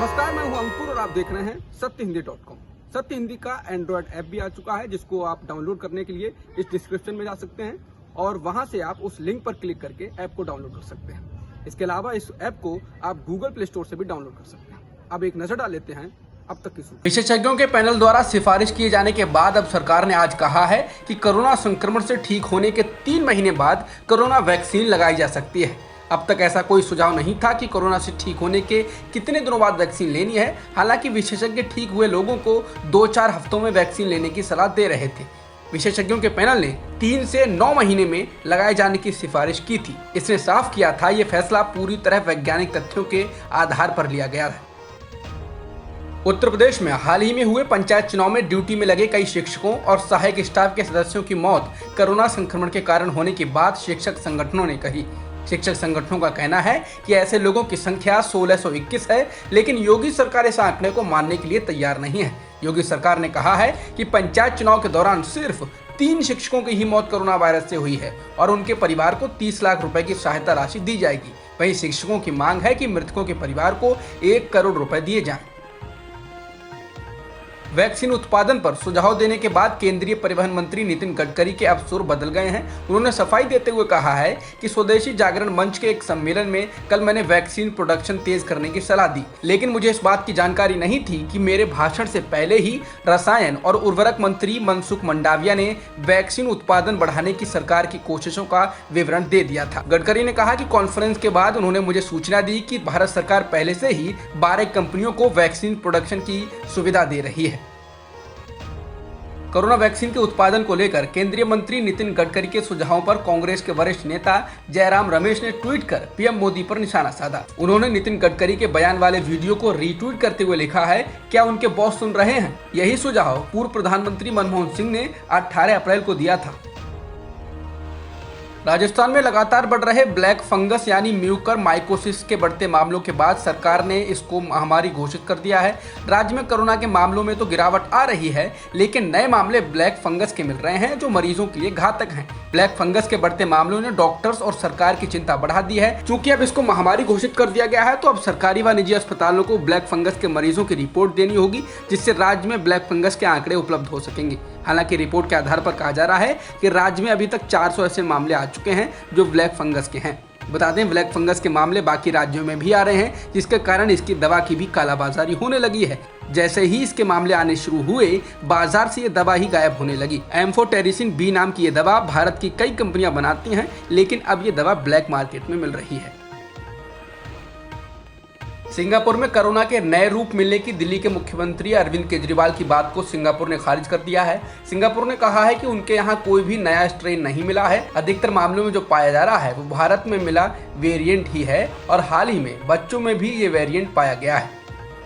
नमस्कार, मैं हूं अंकुर और आप देख रहे हैं सत्यहिंदी.com। सत्य हिंदी का एंड्रॉयड ऐप भी आ चुका है, जिसको आप डाउनलोड करने के लिए इस डिस्क्रिप्शन में जा सकते हैं और वहां से आप उस लिंक पर क्लिक करके ऐप को डाउनलोड कर सकते हैं। इसके अलावा इस ऐप को आप गूगल प्ले स्टोर से भी डाउनलोड कर सकते हैं। अब एक नजर डाल लेते हैं अब तक की सूची। विशेषज्ञों के पैनल द्वारा सिफारिश किए जाने के बाद अब सरकार ने आज कहा है कि कोरोना संक्रमण से ठीक होने के 3 महीने बाद कोरोना वैक्सीन लगाई जा सकती है। अब तक ऐसा कोई सुझाव नहीं था कि कोरोना से ठीक होने के कितने दिनों बाद वैक्सीन लेनी है। हालांकि विशेषज्ञ ठीक हुए लोगों को 2-4 हफ्तों में वैक्सीन लेने की सलाह दे रहे थे। विशेषज्ञों के पैनल ने 3 से 9 महीने में लगाए जाने की सिफारिश की थी। इसने साफ किया था ये फैसला पूरी तरह वैज्ञानिक तथ्यों के आधार पर लिया गया है। उत्तर प्रदेश में हाल ही में हुए पंचायत चुनाव में ड्यूटी में लगे कई शिक्षकों और सहायक स्टाफ के सदस्यों की मौत कोरोना संक्रमण के कारण होने की बात शिक्षक संगठनों ने कही। शिक्षक संगठनों का कहना है कि ऐसे लोगों की संख्या 1621 है, लेकिन योगी सरकार इस आंकड़े को मानने के लिए तैयार नहीं है। योगी सरकार ने कहा है कि पंचायत चुनाव के दौरान सिर्फ 3 शिक्षकों की ही मौत कोरोना वायरस से हुई है और उनके परिवार को 30 लाख रुपए की सहायता राशि दी जाएगी। वहीं शिक्षकों की मांग है कि मृतकों के परिवार को 1 करोड़ रुपए दिए जाएं। वैक्सीन उत्पादन पर सुझाव देने के बाद केंद्रीय परिवहन मंत्री नितिन गडकरी के अब सुर बदल गए हैं। उन्होंने सफाई देते हुए कहा है कि स्वदेशी जागरण मंच के एक सम्मेलन में कल मैंने वैक्सीन प्रोडक्शन तेज करने की सलाह दी, लेकिन मुझे इस बात की जानकारी नहीं थी कि मेरे भाषण से पहले ही रसायन और उर्वरक मंत्री मनसुख मंडाविया ने वैक्सीन उत्पादन बढ़ाने की सरकार की कोशिशों का विवरण दे दिया था। गडकरी ने कहा कि कॉन्फ्रेंस के बाद उन्होंने मुझे सूचना दी कि भारत सरकार पहले से ही 12 कंपनियों को वैक्सीन प्रोडक्शन की सुविधा दे रही है। कोरोना वैक्सीन के उत्पादन को लेकर केंद्रीय मंत्री नितिन गडकरी के सुझावों पर कांग्रेस के वरिष्ठ नेता जयराम रमेश ने ट्वीट कर पीएम मोदी पर निशाना साधा। उन्होंने नितिन गडकरी के बयान वाले वीडियो को रीट्वीट करते हुए लिखा है, क्या उनके बॉस सुन रहे हैं? यही सुझाव पूर्व प्रधानमंत्री मनमोहन सिंह ने 18 अप्रैल को दिया था। राजस्थान में लगातार बढ़ रहे ब्लैक फंगस यानी म्यूकर माइकोसिस के बढ़ते मामलों के बाद सरकार ने इसको महामारी घोषित कर दिया है। राज्य में कोरोना के मामलों में तो गिरावट आ रही है, लेकिन नए मामले ब्लैक फंगस के मिल रहे हैं जो मरीजों के लिए घातक हैं। ब्लैक फंगस के बढ़ते मामलों ने डॉक्टर्स और सरकार की चिंता बढ़ा दी है। चूंकि अब इसको महामारी घोषित कर दिया गया है, तो अब सरकारी व निजी अस्पतालों को ब्लैक फंगस के मरीजों की रिपोर्ट देनी होगी, जिससे राज्य में ब्लैक फंगस के आंकड़े उपलब्ध हो सकेंगे। हालांकि रिपोर्ट के आधार पर कहा जा रहा है कि राज्य में अभी तक 400 ऐसे मामले आ चुके हैं जो ब्लैक फंगस के हैं। बता दें, ब्लैक फंगस के मामले बाकी राज्यों में भी आ रहे हैं, जिसके कारण इसकी दवा की भी कालाबाजारी होने लगी है। जैसे ही इसके मामले आने शुरू हुए, बाजार से ये दवा ही गायब होने लगी। एम्फोटेरिसिन बी नाम की ये दवा भारत की कई कंपनियां बनाती हैं, लेकिन अब ये दवा ब्लैक मार्केट में मिल रही है। सिंगापुर में कोरोना के नए रूप मिलने की दिल्ली के मुख्यमंत्री अरविंद केजरीवाल की बात को सिंगापुर ने खारिज कर दिया है। सिंगापुर ने कहा है कि उनके यहाँ कोई भी नया स्ट्रेन नहीं मिला है। अधिकतर मामलों में जो पाया जा रहा है वो भारत में मिला वेरिएंट ही है और हाल ही में बच्चों में भी ये वेरिएंट पाया गया है।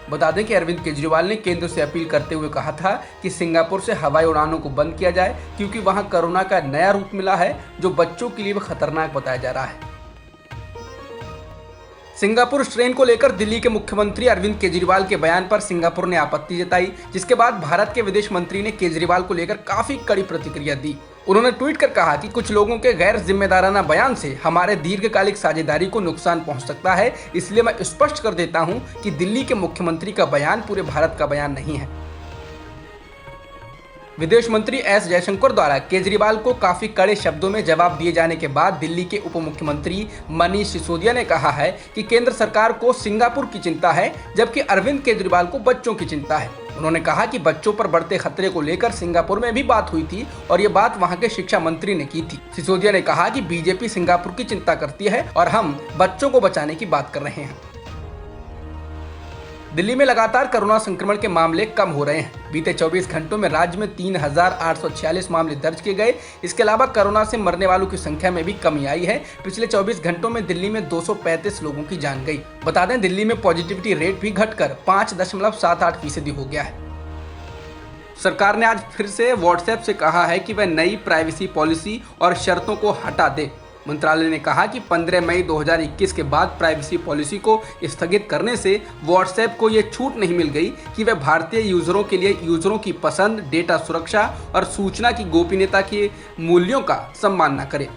बता दें कि अरविंद केजरीवाल ने केंद्र से अपील करते हुए कहा था कि सिंगापुर से हवाई उड़ानों को बंद किया जाए, क्योंकि वहाँ कोरोना का नया रूप मिला है जो बच्चों के लिए भी खतरनाक बताया जा रहा है। सिंगापुर स्ट्रेन को लेकर दिल्ली के मुख्यमंत्री अरविंद केजरीवाल के बयान पर सिंगापुर ने आपत्ति जताई, जिसके बाद भारत के विदेश मंत्री ने केजरीवाल को लेकर काफी कड़ी प्रतिक्रिया दी। उन्होंने ट्वीट कर कहा कि कुछ लोगों के गैर जिम्मेदाराना बयान से हमारे दीर्घकालिक साझेदारी को नुकसान पहुंच सकता है, इसलिए मैं स्पष्ट कर देता हूं कि दिल्ली के मुख्यमंत्री का बयान पूरे भारत का बयान नहीं है। विदेश मंत्री एस जयशंकर द्वारा केजरीवाल को काफी कड़े शब्दों में जवाब दिए जाने के बाद दिल्ली के उप मुख्यमंत्री मनीष सिसोदिया ने कहा है कि केंद्र सरकार को सिंगापुर की चिंता है, जबकि अरविंद केजरीवाल को बच्चों की चिंता है। उन्होंने कहा कि बच्चों पर बढ़ते खतरे को लेकर सिंगापुर में भी बात हुई थी और ये बात वहां के शिक्षा मंत्री ने की थी। सिसोदिया ने कहा कि बीजेपी सिंगापुर की चिंता करती है और हम बच्चों को बचाने की बात कर रहे हैं। दिल्ली में लगातार कोरोना संक्रमण के मामले कम हो रहे हैं। बीते 24 घंटों में राज्य में 3,846 मामले दर्ज किए गए। इसके अलावा कोरोना से मरने वालों की संख्या में भी कमी आई है। पिछले 24 घंटों में दिल्ली में 235 लोगों की जान गई। बता दें, दिल्ली में पॉजिटिविटी रेट भी घटकर 5.78% हो गया है। सरकार ने आज फिर से व्हाट्सएप से कहा है कि वह नई प्राइवेसी पॉलिसी और शर्तों को हटा दे। मंत्रालय ने कहा कि 15 मई 2021 के बाद प्राइवेसी पॉलिसी को स्थगित करने से व्हाट्सएप को ये छूट नहीं मिल गई कि वह भारतीय यूजरों के लिए यूजरों की पसंद, डेटा सुरक्षा और सूचना की गोपनीयता के मूल्यों का सम्मान न करे।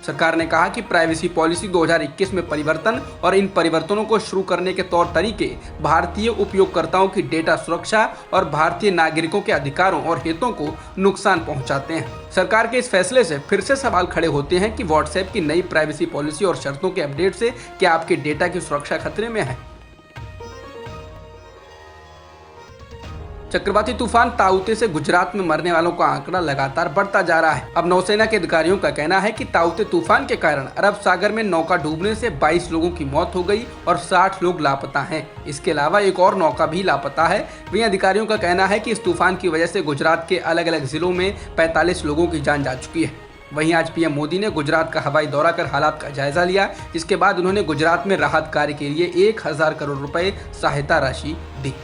सरकार ने कहा कि प्राइवेसी पॉलिसी 2021 में परिवर्तन और इन परिवर्तनों को शुरू करने के तौर तरीके भारतीय उपयोगकर्ताओं की डेटा सुरक्षा और भारतीय नागरिकों के अधिकारों और हितों को नुकसान पहुंचाते हैं। सरकार के इस फैसले से फिर से सवाल खड़े होते हैं कि व्हाट्सएप की नई प्राइवेसी पॉलिसी और शर्तों के अपडेट से क्या आपके डेटा की सुरक्षा खतरे में है। चक्रवाती तूफान ताउते से गुजरात में मरने वालों का आंकड़ा लगातार बढ़ता जा रहा है। अब नौसेना के अधिकारियों का कहना है कि ताउते तूफान के कारण अरब सागर में नौका डूबने से 22 लोगों की मौत हो गई और 60 लोग लापता हैं। इसके अलावा एक और नौका भी लापता है। वहीं अधिकारियों का कहना है कि इस तूफान की वजह से गुजरात के अलग अलग जिलों में 45 लोगों की जान जा चुकी है। वहीं आज पीएम मोदी ने गुजरात का हवाई दौरा कर हालात का जायजा लिया, जिसके बाद उन्होंने गुजरात में राहत कार्य के लिए 1000 करोड़ रुपए सहायता राशि दी।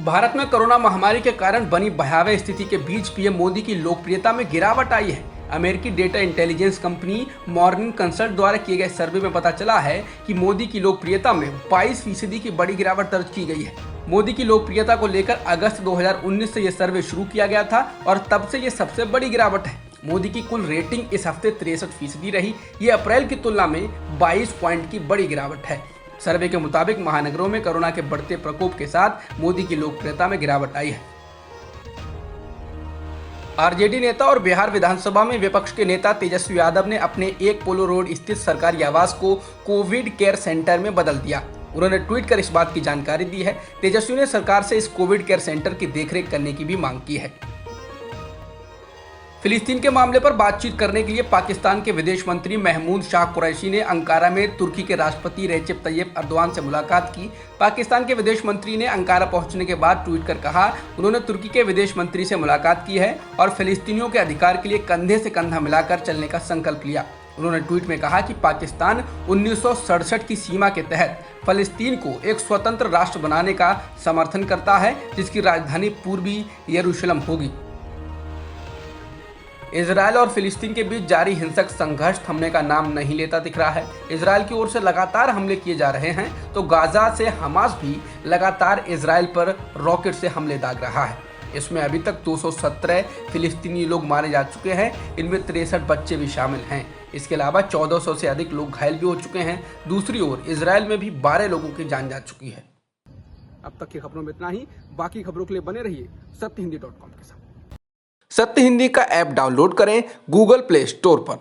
भारत में कोरोना महामारी के कारण बनी भयावह स्थिति के बीच पीएम मोदी की लोकप्रियता में गिरावट आई है। अमेरिकी data intelligence company morning consult द्वारा किए गए सर्वे में पता चला है कि मोदी की लोकप्रियता में 22% की बड़ी गिरावट दर्ज की गई है। मोदी की लोकप्रियता को लेकर अगस्त 2019 से यह सर्वे शुरू किया गया था और तब से यह सबसे बड़ी गिरावट है। मोदी की कुल रेटिंग इस हफ्ते 63% रही। ये अप्रैल की तुलना में 22 पॉइंट की बड़ी गिरावट है। सर्वे के मुताबिक महानगरों में कोरोना के बढ़ते प्रकोप के साथ मोदी की लोकप्रियता में गिरावट आई है। आरजेडी नेता और बिहार विधानसभा में विपक्ष के नेता तेजस्वी यादव ने अपने एक पोलो रोड स्थित सरकारी आवास को कोविड केयर सेंटर में बदल दिया। उन्होंने ट्वीट कर इस बात की जानकारी दी है। तेजस्वी ने सरकार से इस कोविड केयर सेंटर की देखरेख करने की भी मांग की है। फिलिस्तीन के मामले पर बातचीत करने के लिए पाकिस्तान के विदेश मंत्री महमूद शाह कुरैशी ने अंकारा में तुर्की के राष्ट्रपति रेजेप तैयब एर्दोआन से मुलाकात की। पाकिस्तान के विदेश मंत्री ने अंकारा पहुंचने के बाद ट्वीट कर कहा, उन्होंने तुर्की के विदेश मंत्री से मुलाकात की है और फिलिस्तीनियों के अधिकार के लिए कंधे से कंधा मिलाकर चलने का संकल्प लिया। उन्होंने ट्वीट में कहा कि पाकिस्तान 1967 की सीमा के तहत फलस्तीन को एक स्वतंत्र राष्ट्र बनाने का समर्थन करता है, जिसकी राजधानी पूर्वी यरूशलेम होगी। इजरायल और फिलिस्तीन के बीच जारी हिंसक संघर्ष थमने का नाम नहीं लेता दिख रहा है। इजरायल की ओर से लगातार हमले किए जा रहे हैं, तो गाजा से हमास भी लगातार इजरायल पर रॉकेट से हमले दाग रहा है। इसमें अभी तक 217 फिलिस्तीनी लोग मारे जा चुके हैं। इनमें 63 बच्चे भी शामिल हैं। इसके अलावा 1400 से अधिक लोग घायल भी हो चुके हैं। दूसरी ओर इजरायल में भी 12 लोगों की जान जा चुकी है। अब तक की खबरों में इतना ही। बाकी खबरों के लिए बने रहिए सत्यहिंदी.com के साथ। सत्य हिंदी का ऐप डाउनलोड करें गूगल प्ले स्टोर पर।